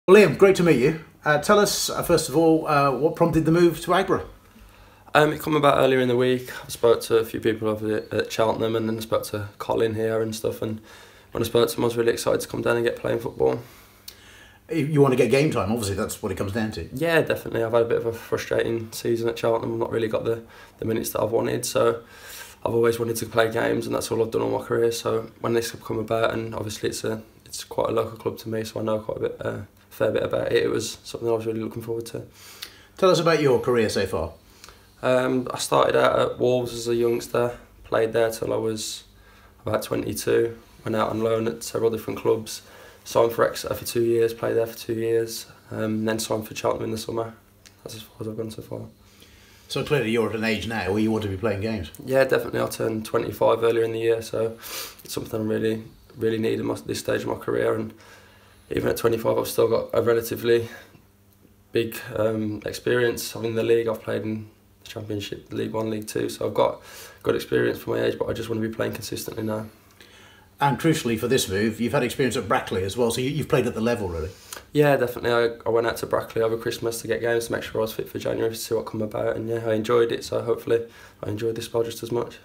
Well, Liam, great to meet you. Tell us, first of all, what prompted the move to Aggborough? It came about earlier in the week. I spoke to a few people over at Cheltenham, and then I spoke to Colin here and stuff. And when I spoke to him, I was really excited to come down and get playing football. You want to get game time, obviously, that's what it comes down to. Yeah, definitely. I've had a bit of a frustrating season at Cheltenham. I've not really got the minutes that I've wanted, so I've always wanted to play games, and that's all I've done all my career. So when this have come about, and obviously it's quite a local club to me, so I know quite a fair bit about it. It was something I was really looking forward to. Tell us about your career so far. I started out at Wolves as a youngster, played there till I was about 22, went out on loan at several different clubs, signed for Exeter for 2 years, played there for 2 years, then signed for Cheltenham in the summer. That's as far as I've gone so far. So clearly you're at an age now where you want to be playing games. Yeah, definitely. I turned 25 earlier in the year, so it's something I really need at this stage of my career. And even at 25, I've still got a relatively big experience. I'm in the league. I've played in the Championship, League 1, League 2, so I've got good experience for my age, but I just want to be playing consistently now. And crucially for this move, you've had experience at Brackley as well, so you've played at the level, really. Yeah, definitely. I went out to Brackley over Christmas to get games to make sure I was fit for January to see what come about, and yeah, I enjoyed it, so hopefully I enjoyed this spell just as much.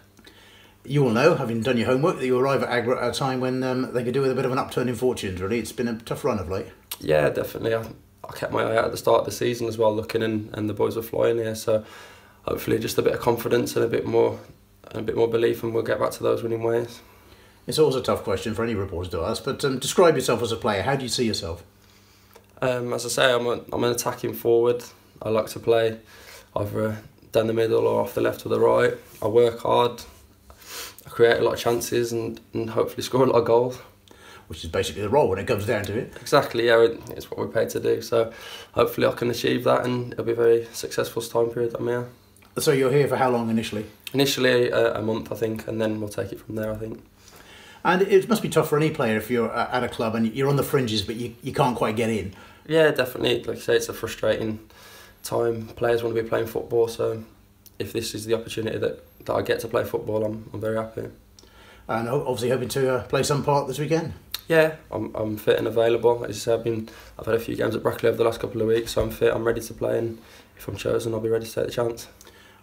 You will know, having done your homework, that you arrive at Aggborough at a time when they could do with a bit of an upturn in fortunes, really. It's been a tough run of late. Yeah, definitely. I kept my eye out at the start of the season as well, looking, and the boys were flying here, so hopefully just a bit of confidence and a bit more belief, and we'll get back to those winning ways. It's always a tough question for any reporter to ask, but describe yourself as a player. How do you see yourself? As I say, I'm an attacking forward. I like to play either down the middle or off the left or the right. I work hard. I create a lot of chances and hopefully score a lot of goals. Which is basically the role when it comes down to it. Exactly, yeah, it's what we're paid to do. So hopefully I can achieve that, and it'll be a very successful time period that I'm here. So you're here for how long initially? Initially a month, I think, and then we'll take it from there, I think. And it must be tough for any player if you're at a club and you're on the fringes but you can't quite get in. Yeah, definitely. Like I say, it's a frustrating time. Players want to be playing football, so if this is the opportunity that I get to play football, I'm very happy. And obviously hoping to play some part this weekend. Yeah, I'm fit and available. As I say, I've had a few games at Brackley over the last couple of weeks, so I'm fit, I'm ready to play, and if I'm chosen, I'll be ready to take the chance.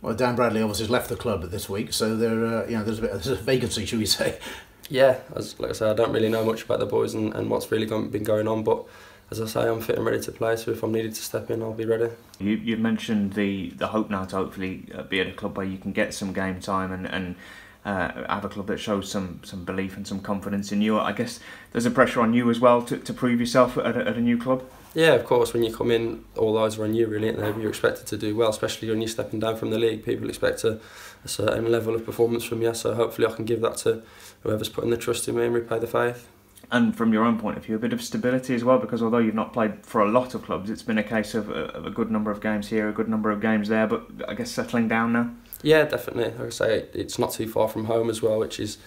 Well, Dan Bradley obviously has left the club this week, so there's a vacancy, should we say? Yeah, like I say, I don't really know much about the boys and what's really been going on, but as I say, I'm fit and ready to play, so if I'm needed to step in, I'll be ready. You mentioned the hope now to hopefully be at a club where you can get some game time and have a club that shows some belief and some confidence in you. I guess there's a pressure on you as well to prove yourself at a new club. Yeah, of course. When you come in, all eyes are on you, really, and you're expected to do well, especially when you're stepping down from the league. People expect a certain level of performance from you, so hopefully I can give that to whoever's putting the trust in me and repay the faith. And from your own point of view, a bit of stability as well, because although you've not played for a lot of clubs, it's been a case of a good number of games here, a good number of games there, but I guess settling down now? Yeah, definitely. Like I say, it's not too far from home as well, which is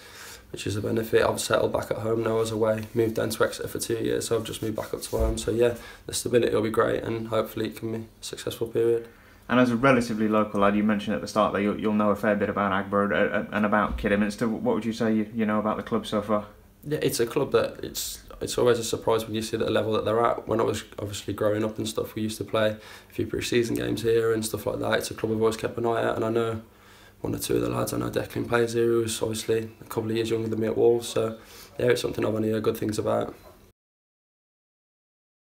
a benefit. I've settled back at home now as away, moved down to Exeter for 2 years, so I've just moved back up to home. So yeah, the stability will be great, and hopefully it can be a successful period. And as a relatively local lad, you mentioned at the start that you'll know a fair bit about Aggborough and about Kidderminster. What would you say you know about the club so far? Yeah, it's a club that it's always a surprise when you see the level that they're at. When I was obviously growing up and stuff, we used to play a few pre-season games here and stuff like that. It's a club I've always kept an eye out, and I know one or two of the lads. I know Declan plays here, who's obviously a couple of years younger than me at Wolves, so yeah, it's something I've only heard good things about.